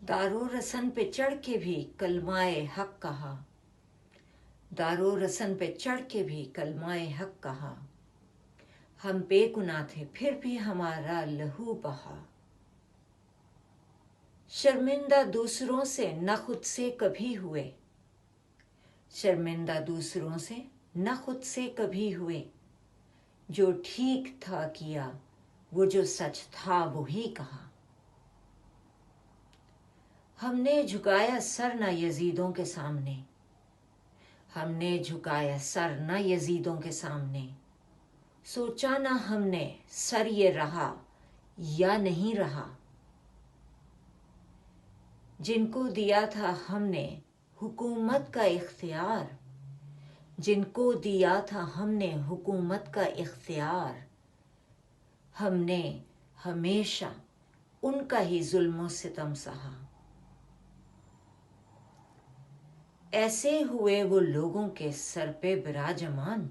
दारो रसन पे चढ़ के भी कलमाए हक कहा, दारो रसन पे चढ़ के भी कलमाए हक कहा। हम बेगुनाह थे फिर भी हमारा लहू बहा। शर्मिंदा दूसरों से न खुद से कभी हुए, शर्मिंदा दूसरों से न खुद से कभी हुए। जो ठीक था किया, वो जो सच था वही कहा। हमने झुकाया सर न यजीदों के सामने, हमने झुकाया सर न यजीदों के सामने। सोचा न हमने सर ये रहा या नहीं रहा। जिनको दिया था हमने हुकूमत का इख्तियार, जिनको दिया था हमने हुकूमत का इख्तियार, हमने हमेशा उनका ही जुल्म और सितम सहा। ऐसे हुए वो लोगों के सर पे विराजमान,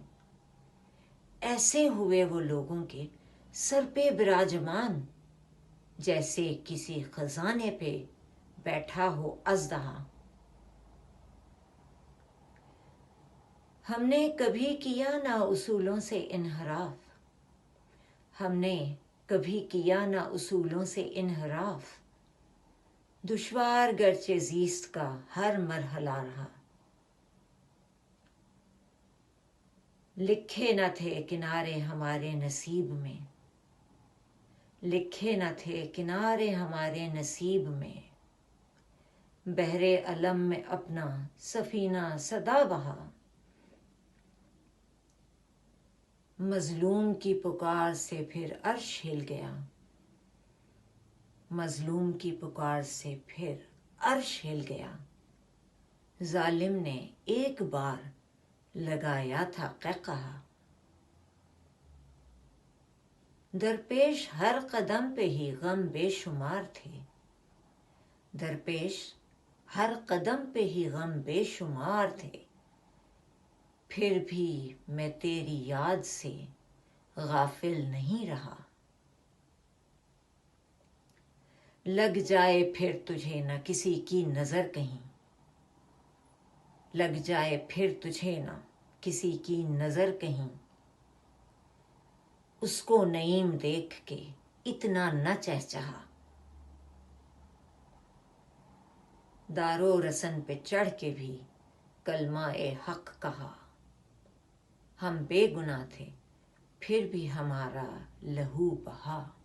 ऐसे हुए वो लोगों के सर पे विराजमान, जैसे किसी खजाने पे बैठा हो अज़दहा। हमने कभी किया ना उसूलों से इनहराफ, हमने कभी किया ना उसूलों से इनहराफ। दुश्वार गरचे ज़ीस्त का हर मरहला रहा। लिखे न थे किनारे हमारे नसीब में, लिखे न थे किनारे हमारे नसीब में। बहरे अलम में अपना सफीना सदा बहा। मजलूम की पुकार से फिर अर्श हिल गया, मजलूम की पुकार से फिर अर्श हिल गया। जालिम ने एक बार लगाया था क़हक़हा। दरपेश हर कदम पे ही गम बेशुमार थे, दरपेश हर कदम पे ही गम बेशुमार थे। फिर भी मैं तेरी याद से गाफिल नहीं रहा। लग जाए फिर तुझे न किसी की नजर कहीं, लग जाए फिर तुझे न किसी की नजर कहीं। उसको नईम देख के इतना न चहचहा। दारो रसन पे चढ़ के भी कलमा-ए हक कहा। हम बेगुनाह थे फिर भी हमारा लहू बहा।